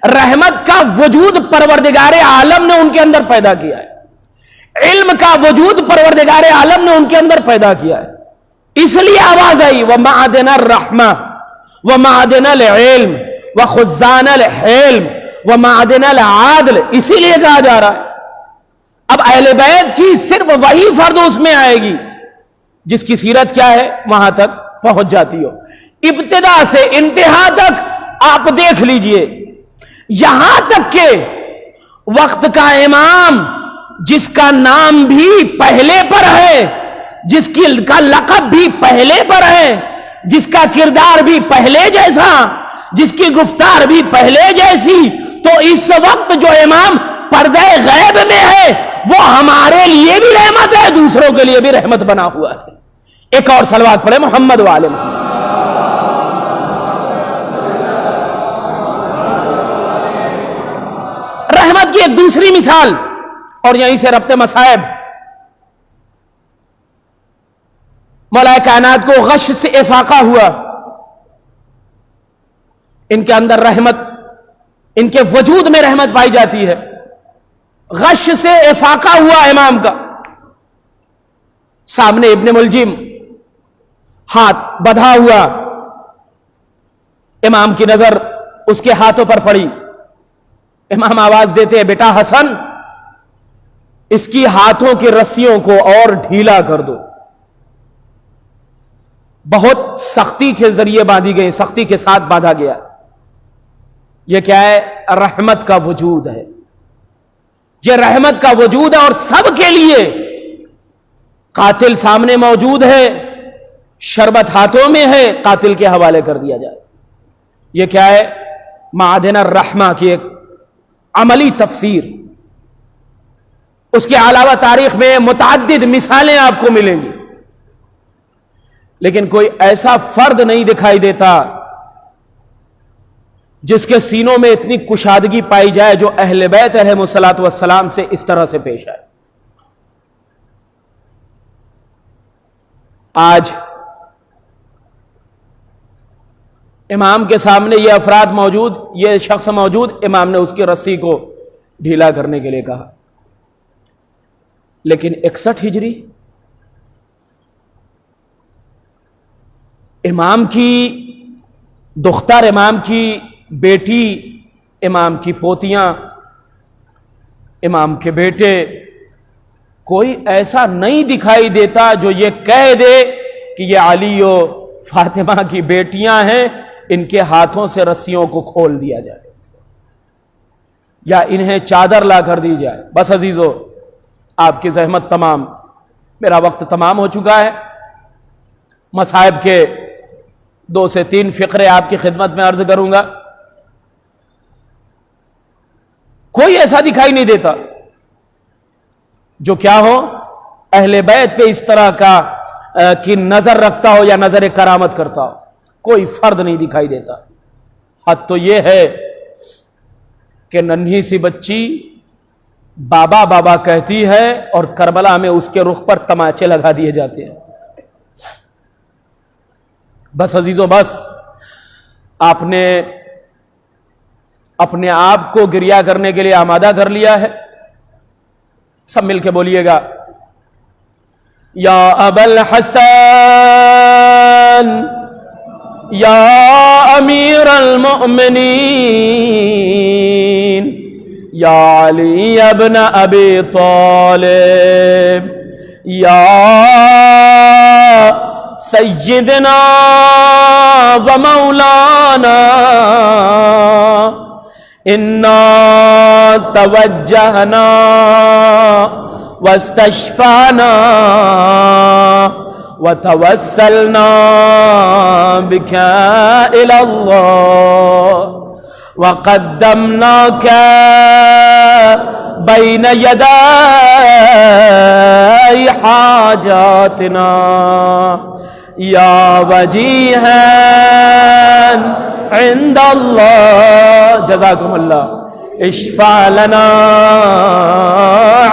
رحمت کا وجود پروردگار عالم نے ان کے اندر پیدا کیا ہے. علم کا وجود پروردگار عالم نے ان کے اندر پیدا کیا ہے، اس لیے آواز آئی وَمَعَدِنَ الرَّحْمَةِ وَمَعَدِنَ الْعِلْمِ وَخُزَّانَ الْحِلْمِ وَمَعَدِنَ الْعَادْلِ، اسی لیے کہا جا رہا ہے۔ اب اہل بیت کی صرف وہی فرد اس میں آئے گی جس کی سیرت کیا ہے، وہاں تک پہنچ جاتی ہو۔ ابتدا سے انتہا تک آپ دیکھ لیجئے، یہاں تک کہ وقت کا امام جس کا نام بھی پہلے پر ہے، جس کا لقب بھی پہلے پر ہے، جس کا کردار بھی پہلے جیسا، جس کی گفتار بھی پہلے جیسی، تو اس وقت جو امام پردہ غیب میں ہے وہ ہمارے لیے بھی رحمت ہے، دوسروں کے لیے بھی رحمت بنا ہوا ہے۔ ایک اور صلوات پڑھے محمد والے محمد۔ رحمت کی ایک دوسری مثال، اور یہیں سے ربط مصائب، مولا کائنات کو غش سے افاقہ ہوا، ان کے اندر رحمت، ان کے وجود میں رحمت پائی جاتی ہے۔ غش سے افاقہ ہوا امام کا، سامنے ابن ملجم ہاتھ بدھا ہوا، امام کی نظر اس کے ہاتھوں پر پڑی، امام آواز دیتے ہیں بیٹا حسن، اس کی ہاتھوں کی رسیوں کو اور ڈھیلا کر دو۔ بہت سختی کے ذریعے باندھی گئی، سختی کے ساتھ باندھا گیا۔ یہ کیا ہے؟ رحمت کا وجود ہے، یہ رحمت کا وجود ہے، اور سب کے لیے۔ قاتل سامنے موجود ہے، شربت ہاتھوں میں ہے، قاتل کے حوالے کر دیا جائے۔ یہ کیا ہے؟ معدن الرحمہ کی ایک عملی تفسیر۔ اس کے علاوہ تاریخ میں متعدد مثالیں آپ کو ملیں گی، لیکن کوئی ایسا فرد نہیں دکھائی دیتا جس کے سینوں میں اتنی کشادگی پائی جائے جو اہل بیت علیہم الصلوۃ والسلام سے اس طرح سے پیش آئے۔ آج امام کے سامنے یہ افراد موجود، یہ شخص موجود، امام نے اس کی رسی کو ڈھیلا کرنے کے لیے کہا، لیکن 61 ہجری امام کی دختر، امام کی بیٹی، امام کی پوتیاں، امام کے بیٹے، کوئی ایسا نہیں دکھائی دیتا جو یہ کہہ دے کہ یہ علی و فاطمہ کی بیٹیاں ہیں، ان کے ہاتھوں سے رسیوں کو کھول دیا جائے یا انہیں چادر لا کر دی جائے۔ بس عزیزو، آپ کی زحمت تمام، میرا وقت تمام ہو چکا ہے۔ مصائب کے 2 سے 3 فقرے آپ کی خدمت میں عرض کروں گا۔ کوئی ایسا دکھائی نہیں دیتا جو کیا ہو، اہل بیت پہ اس طرح کی نظر رکھتا ہو یا نظر کرامت کرتا ہو، کوئی فرد نہیں دکھائی دیتا۔ حد تو یہ ہے کہ ننھی سی بچی بابا بابا کہتی ہے اور کربلا میں اس کے رخ پر تماچے لگا دیے جاتے ہیں۔ بس عزیزو، بس آپ نے اپنے آپ کو گریہ کرنے کے لیے آمادہ کر لیا ہے۔ سب مل کے بولیے گا، یا ابا الحسن، یا امیر المؤمنین، یا علی ابن ابی طالب، یا سیدنا و مولانا، انا توجہنا واستشفعنا وتوسلنا بك إلى الله وقدمناك بين يدي حاجاتنا يا وجيها عند الله، جزاكم الله، اشفع لنا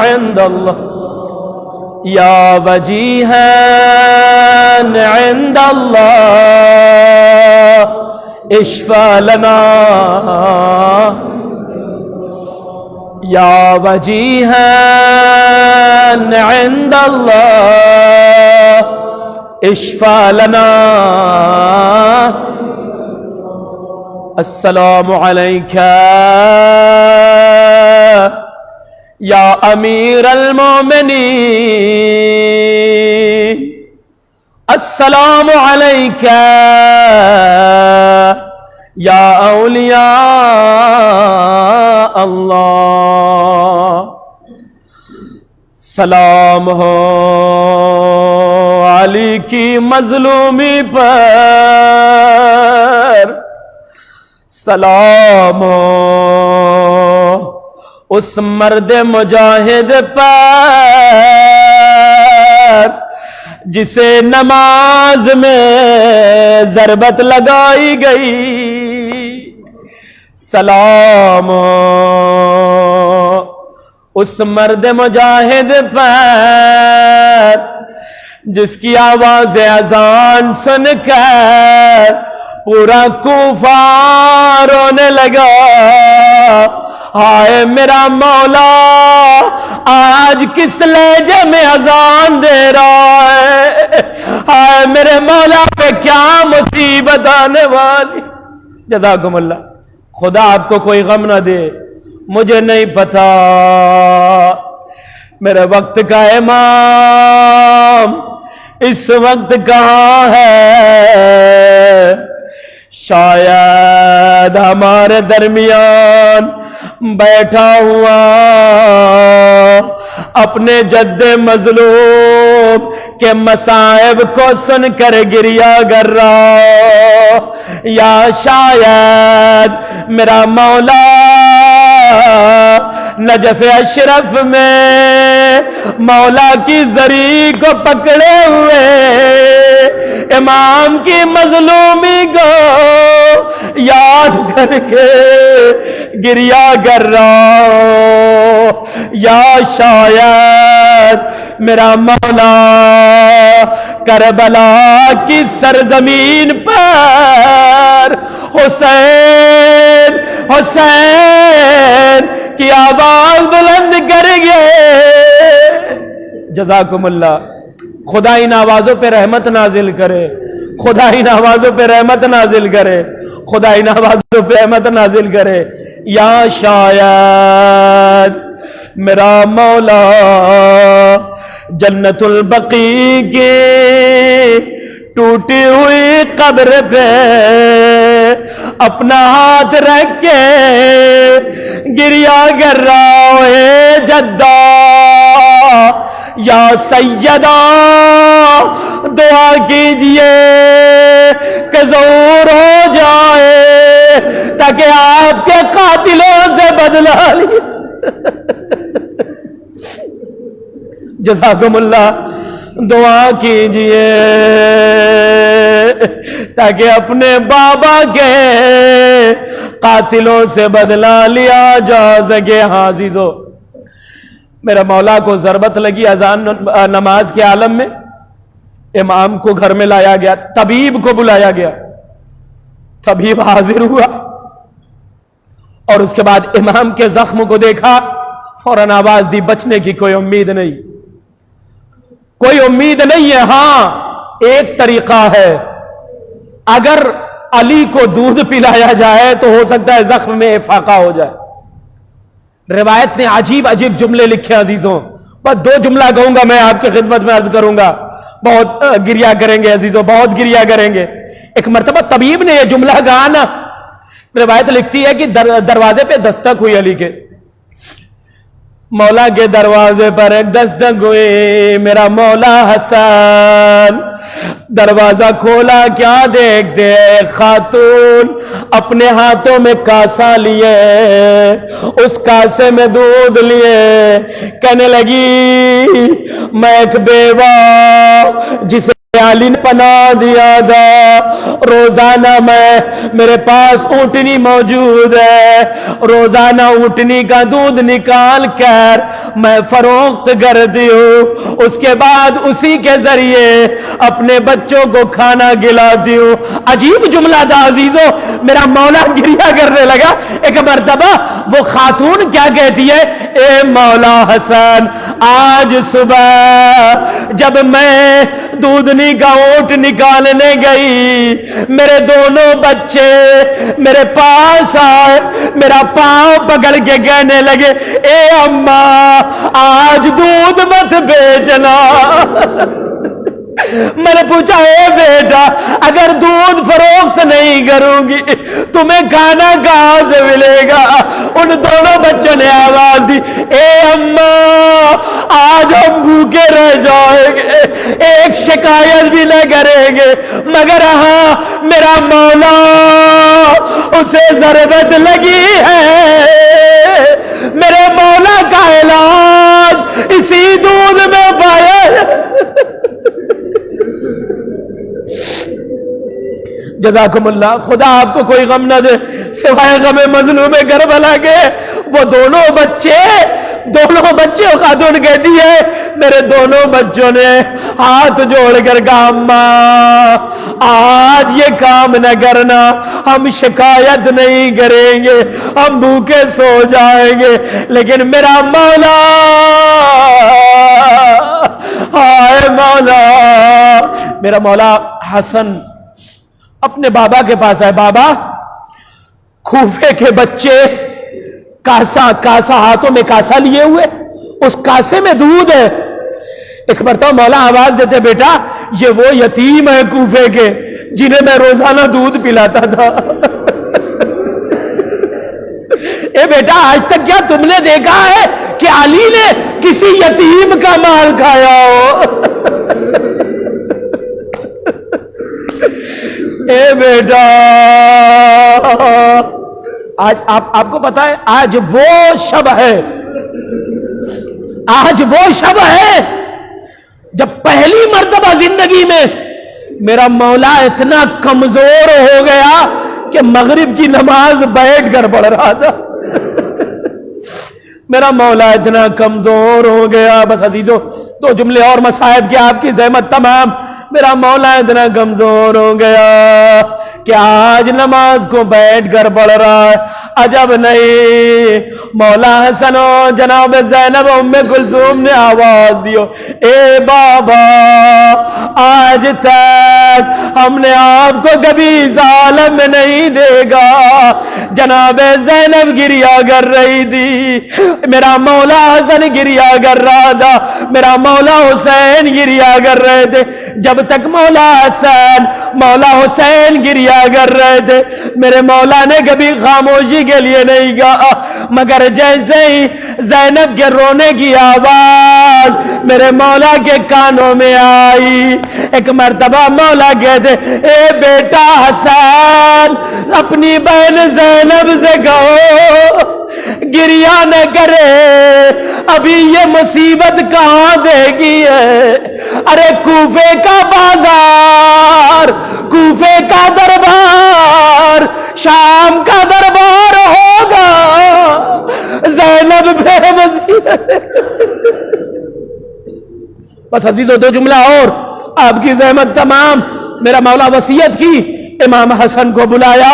عند الله یا وجیہا عند اللہ اشفع لنا، یا وجیہن عند اللہ اشفع لنا السلام علیکہ یا امیر المومنین السلام علیکہ یا اولیاء اللہ سلام ہو علی کی مظلومی پر سلام ہو اس مرد مجاہد پر جسے نماز میں ضربت لگائی گئی سلام اس مرد مجاہد پر جس کی آواز اذان سن کر پورا کوفہ رونے لگا ہائے میرا مولا آج کس لہجے میں اذان دے رہا ہے ہائے میرے مولا پہ کیا مصیبت آنے والی جزاکم اللہ خدا آپ کو کوئی غم نہ دے مجھے نہیں پتا میرے وقت کا امام اس وقت کہاں ہے شاید ہمارے درمیان بیٹھا ہوا اپنے جد مظلوم کے مصائب کو سن کر گریہ گر رہا یا شاید میرا مولا نجف اشرف میں مولا کی زری کو پکڑے ہوئے امام کی مظلومی کو یاد کر کے گریہ گر رہا یا شاید میرا مولا کربلا کی سرزمین پر حسین حسین کی آواز بلند کر گئے جزاکم اللہ خدا ان آوازوں پہ رحمت نازل کرے خدا ان آوازوں پہ رحمت نازل کرے خدا ان آوازوں پہ رحمت نازل کرے یا شاید میرا مولا جنت البقیع کی ٹوٹی ہوئی قبر پہ اپنا ہاتھ رکھ کے گریہ گر رہا ہے جدہ یا سیدہ دعا کیجئے کہ ظہور ہو جائے تاکہ آپ کے قاتلوں سے بدلہ لے جزاکم اللہ دعا کیجئے تاکہ اپنے بابا کے قاتلوں سے بدلہ لیا جا سکے ہاں عزیزو میرا مولا کو ضربت لگی اذان نماز کے عالم میں امام کو گھر میں لایا گیا طبیب کو بلایا گیا طبیب حاضر ہوا اور اس کے بعد امام کے زخم کو دیکھا فوراً آواز دی بچنے کی کوئی امید نہیں کوئی امید نہیں ہے ہاں ایک طریقہ ہے اگر علی کو دودھ پلایا جائے تو ہو سکتا ہے زخم میں افاقہ ہو جائے روایت نے عجیب عجیب جملے لکھے عزیزوں بس دو جملہ کہوں گا میں آپ کی خدمت میں عرض کروں گا بہت گریہ کریں گے عزیزوں بہت گریہ کریں گے ایک مرتبہ طبیب نے یہ جملہ کہا نا روایت لکھتی ہے کہ دروازے پہ دستک ہوئی علی کے مولا کے دروازے پر ایک دستک ہوئی میرا مولا حسن دروازہ کھولا کیا دیکھتے خاتون اپنے ہاتھوں میں کاسا لیے اس کاسے میں دودھ لیے کہنے لگی میں ایک بیوہ جسے علی نے پناہ دیا تھا، روزانہ میرے پاس اونٹنی موجود ہے، روزانہ اونٹنی کا دودھ نکال کر میں فروخت کرتی ہوں، اس کے بعد اسی کے ذریعے اپنے بچوں کو کھانا کھلاتی ہوں۔ عجیب جملہ تھا عزیزو، میرا مولا گریہ کرنے لگا۔ ایک مرتبہ وہ خاتون کیا کہتی ہے، اے مولا حسن، آج صبح جب میں دودھنی کا اونٹ نکالنے گئی، میرے دونوں بچے میرے پاس آئے، میرا پاؤں پکڑ کے کہنے لگے، اے اماں آج دودھ مت بیچنا۔ میں نے پوچھا، اے بیٹا اگر دودھ فروخت نہیں کروں گی تمہیں کھانا کہاں سے ملے گا؟ ان دونوں بچوں نے آواز دی، اے اماں آج ہم بھوکے رہ جائیں گے، ایک شکایت بھی نہ کریں گے، مگر ہاں میرا مولا اسے ضرورت لگی ہے، میرے مولا کا علاج اسی دودھ میں پایا۔ جزاکم اللہ، خدا آپ کو کوئی غم نہ دے سوائے غم مظلوم کربلا کے۔ وہ دونوں بچے خاتون کہتی ہے، میرے دونوں بچوں نے ہاتھ جوڑ کر کہا، اماں آج یہ کام نہ کرنا، ہم شکایت نہیں کریں گے، ہم بھوکے سو جائیں گے، لیکن میرا مولا، ہائے مولا، میرا مولا حسن اپنے بابا کے پاس آئے، بابا کوفے کے بچے کاسا ہاتھوں میں کاسا لیے ہوئے، اس کاسے میں دودھ ہے۔ ایک مرتبہ مولا آواز دیتے، بیٹا یہ وہ یتیم ہے کوفے کے جنہیں میں روزانہ دودھ پلاتا تھا۔ اے بیٹا آج تک کیا تم نے دیکھا ہے کہ علی نے کسی یتیم کا مال کھایا ہو؟ اے بیٹا آج آپ کو پتا ہے آج وہ شب ہے جب پہلی مرتبہ زندگی میں میرا مولا اتنا کمزور ہو گیا کہ مغرب کی نماز بیٹھ کر پڑھ رہا تھا۔ میرا مولا اتنا کمزور ہو گیا، بس عزیزو دو جملے اور مصائب کی آپ کی زحمت تمام۔ میرا مولا اتنا کمزور ہو گیا کہ آج نماز کو بیٹھ کر پڑھ رہا ہے۔ عجب نہیں، مولا حسن و جناب زینب ام کلثوم نے آواز دیو، اے بابا آج تک ہم نے آپ کو کبھی اس عالم میں نہیں دیکھا۔ جناب زینب گریہ کر رہی تھی، میرا مولا حسن گریہ کر رہا تھا، میرا مولا حسین گریہ کر رہے تھے۔ جب تک مولا حسین گریہ کر رہے تھے میرے مولا نے کبھی خاموشی کے لیے نہیں کہا، مگر جیسے ہی زینب کے رونے کی آواز میرے مولا کے کانوں میں آئی، ایک مرتبہ مولا کہتے، اے بیٹا حسن اپنی بہن زینب سے کہو گریہ نہ کرے، ابھی یہ مصیبت کہاں دے گی ہے؟ ارے کوفے کا بازار، کوفے کا دربار، شام کا دربار ہوگا، زینب بے مصیبت۔ بس عزیزو دو جملہ اور آپ کی زحمت تمام۔ میرا مولا وصیت کی، امام حسن کو بلایا،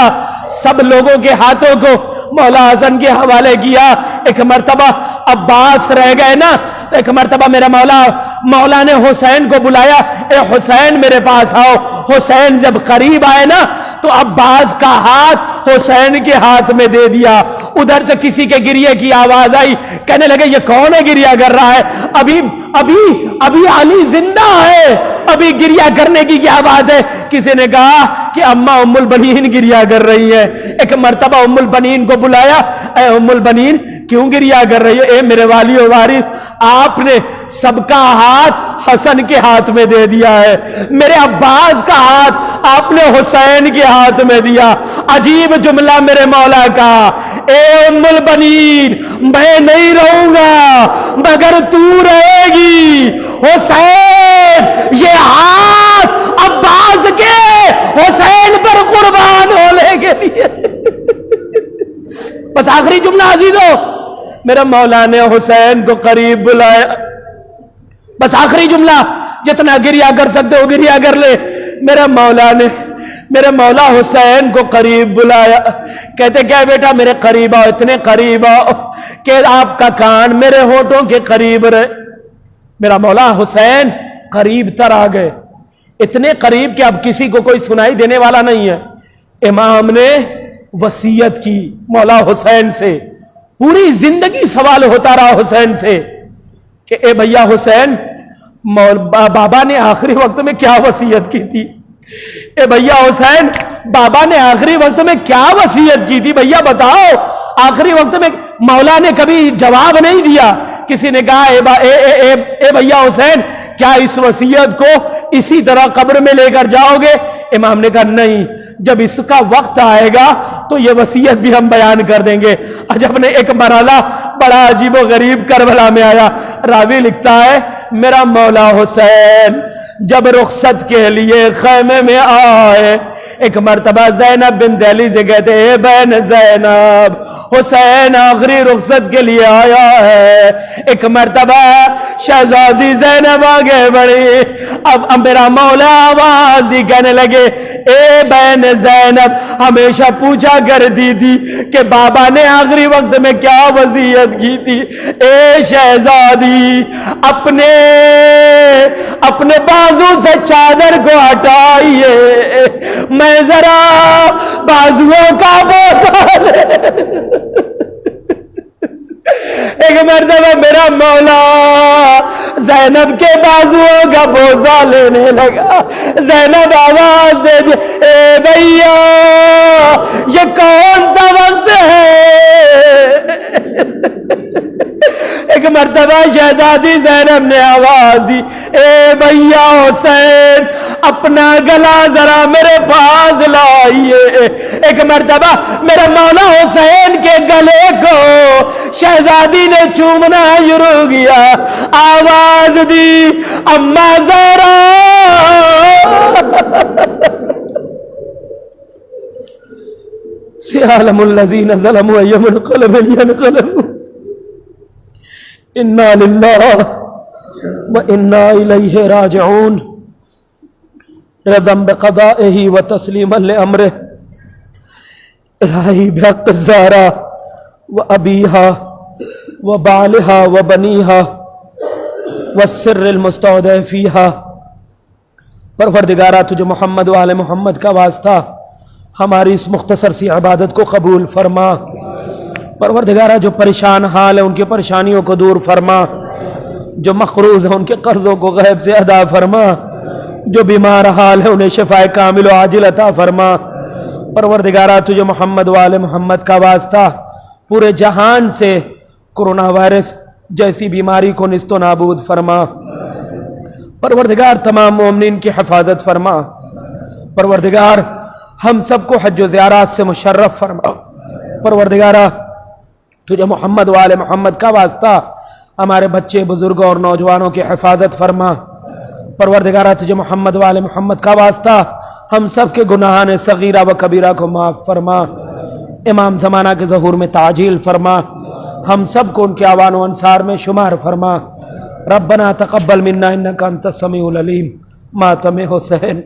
سب لوگوں کے ہاتھوں کو مولا حسن کے حوالے کیا۔ ایک مرتبہ عباس رہ گئے نا، تو ایک مرتبہ میرا مولا نے حسین کو بلایا، اے حسین میرے پاس آؤ۔ حسین جب قریب آئے نا تو عباس کا ہاتھ حسین کے ہاتھ میں دے دیا۔ ادھر سے کسی کے گریے کی آواز آئی، کہنے لگے یہ کون ہے گریہ کر رہا ہے؟ ابھی علی زندہ ہے، ابھی گریہ کرنے کی کیا بات ہے؟ کسی نے کہا کہ اماں ام البنین گریہ کر رہی ہے۔ ایک مرتبہ ام البنین کو بلایا، اے ام البنین کیوں گریہ کر رہی ہے؟ اے میرے والی و وارث آپ نے سب کا ہاتھ حسن کے ہاتھ میں دے دیا ہے، میرے عباس کا ہاتھ آپ نے حسین کے ہاتھ میں دیا۔ عجیب جملہ میرے مولا کا، اے ام البنین میں نہیں رہوں گا مگر تو رہے گی، حسین یہ ہاتھ نماز کے حسین پر قربان ہونے کے لیے. بس آخری جملہ عزیزو، میرے مولا نے حسین کو قریب بلایا. بس آخری جملہ، جتنا گریہ کر سکتے ہو گریہ کر لے. میرے مولا نے میرے مولا حسین کو قریب بلایا. کہتے کیا بیٹا میرے قریب آؤ، اتنے قریب آؤ کہ آپ کا کان میرے ہونٹوں کے قریب رہے. میرا مولا حسین قریب تر آ گئے، اتنے قریب کہ اب کسی کو کوئی سنائی دینے والا نہیں ہے. امام نے وصیت کی مولا حسین سے، پوری زندگی سوال ہوتا رہا حسین سے کہ اے بھیا حسین، بابا نے آخری وقت میں کیا وصیت کی تھی؟ اے بھیا حسین، بابا نے آخری وقت میں کیا وصیت کی تھی؟ بھیا بتاؤ. آخری وقت میں مولا نے کبھی جواب نہیں دیا. کسی نے کہا اے بھیا حسین، کیا اس وصیت کو اسی طرح قبر میں لے کر جاؤ گے؟ امام نے کہا نہیں، جب اس کا وقت آئے گا تو یہ وصیت بھی ہم بیان کر دیں گے. عجب نے ایک مرحلہ بڑا عجیب و غریب کربلا میں آیا. راوی لکھتا ہے میرا مولا حسین جب رخصت کے لیے خیمے میں آئے، ایک مرتبہ زینب بن دہلی سے کہتے اے بہن زینب، حسین آخری رخصت کے لیے آیا ہے. ایک مرتبہ شہزادی زینب آگے بڑھی. اب میرا مولا آواز دی کہنے لگے اے بہن زینب، ہمیشہ پوچھا کرتی تھی کہ بابا نے آخری وقت میں کیا وصیت کی تھی. اے شہزادی، اپنے بازو سے چادر کو ہٹائیے، میں ذرا بازوؤں کا بوسہ لے. ایک مرتبہ میرا مولا زینب کے بازوؤں کا بوسہ لینے لگا. زینب آواز دے دی اے بھیا یہ کون سا وقت ہے؟ ایک مرتبہ شہزادی زینب نے آواز دی اے بھیا حسین، اپنا گلا ذرا میرے پاس لائیے. ایک مرتبہ میرے مولا حسین کے گلے کو شہزادی نے چومنا شروع کیا. آواز دی اما زہرا. سیعلم الذین ظلموا ای منقلب ینقلبون انا للہ و انا الیہ راجعون. رضا بقضائہ و تسلیما لامرہ. الہی بحق الزہرا و ابیہا و بالہا و بنیہا والسر المستودع فیہا. پروردگارہ تجھے محمد و آل محمد کا واسطہ ہماری اس مختصر سی عبادت کو قبول فرما. پروردگارہ جو پریشان حال ہے ان کی پریشانیوں کو دور فرما، جو مقروض ہیں ان کے قرضوں کو غیب سے ادا فرما، جو بیمار حال ہے انہیں شفائے کامل و عاجل عطا فرما. پروردگارہ تجھے محمد و آل محمد کا واسطہ پورے جہان سے کرونا وائرس جیسی بیماری کو نیست و نابود فرما. پروردگار تمام مومنین کی حفاظت فرما. پروردگار ہم سب کو حج و زیارات سے مشرف فرما. پروردگارہ تجھے محمد و آل محمد کا واسطہ ہمارے بچے بزرگوں اور نوجوانوں کی حفاظت فرما. پروردگارہ تجھے محمد و آل محمد کا واسطہ ہم سب کے گناہان صغیرہ و کبیرہ کو معاف فرما. امام زمانہ کے ظہور میں تعجیل فرما. ہم سب کو ان کے اعوان و انصار میں شمار فرما. ربنا تقبل منا انک انت السمیع العلیم. ماتم حسین.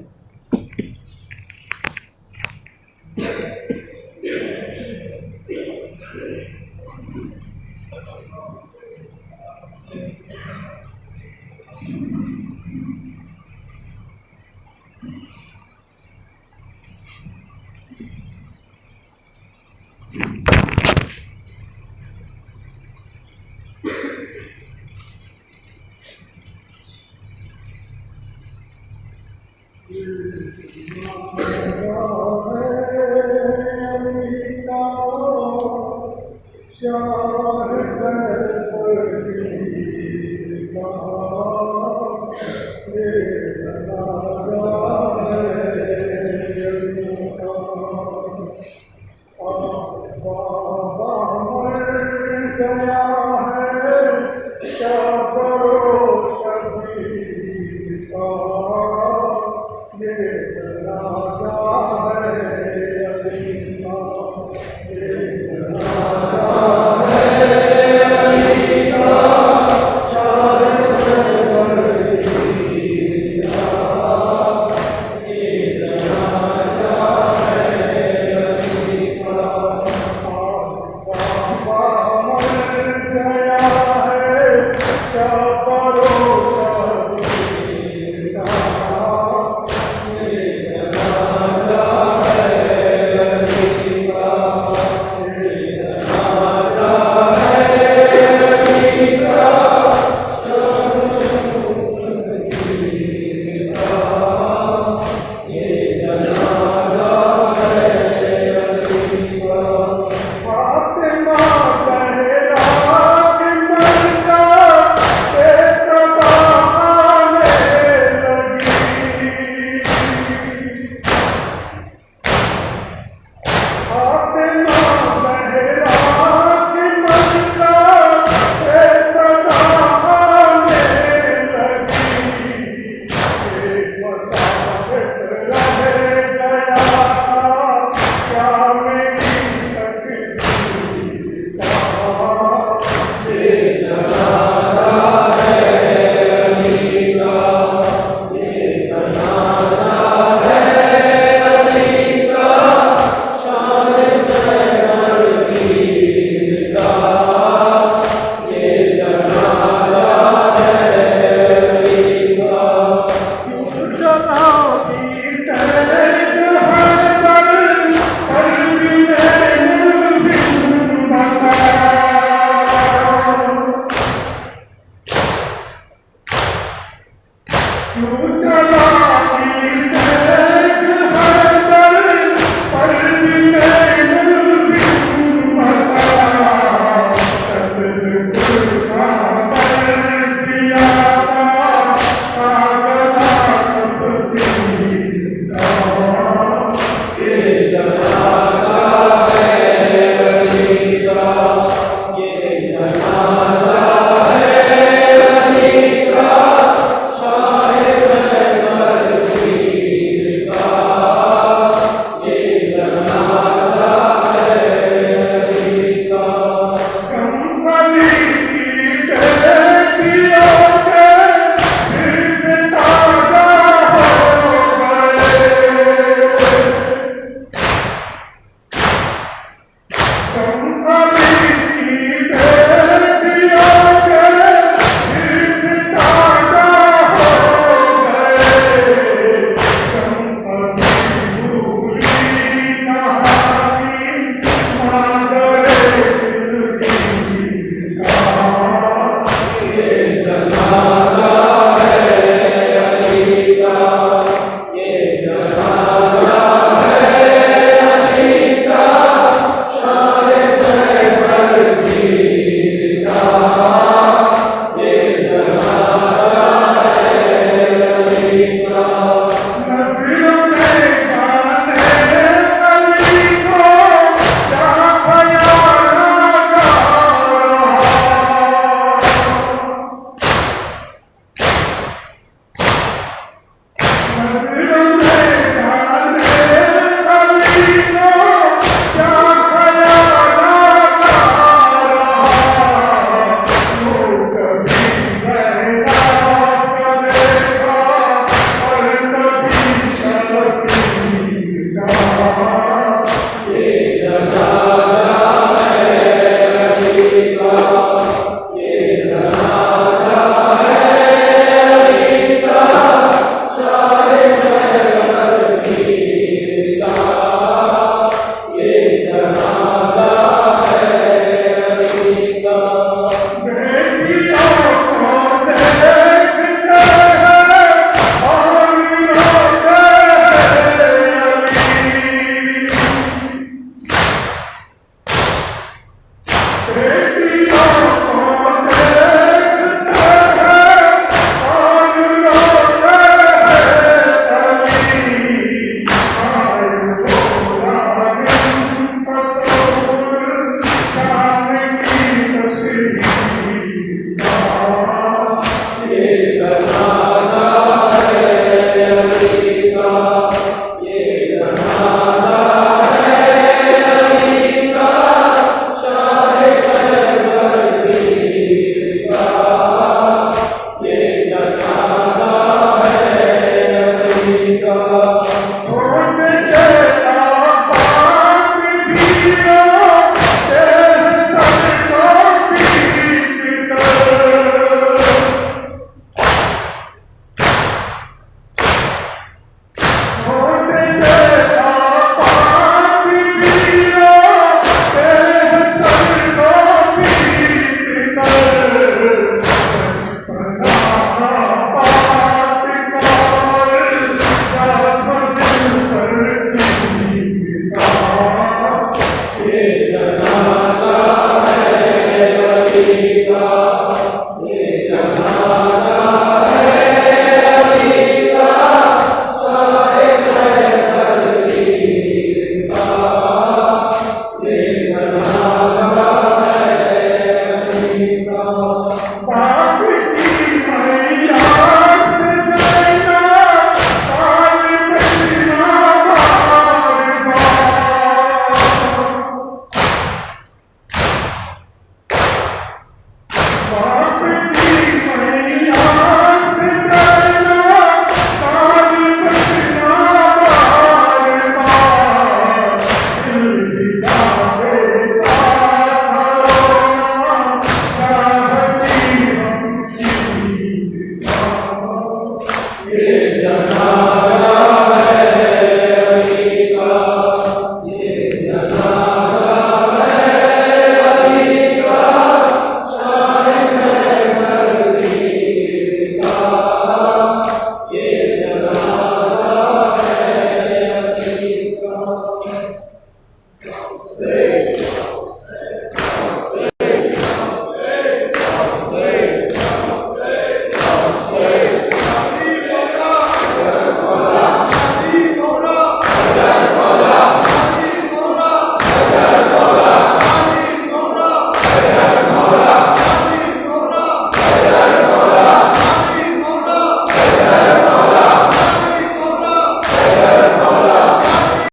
Say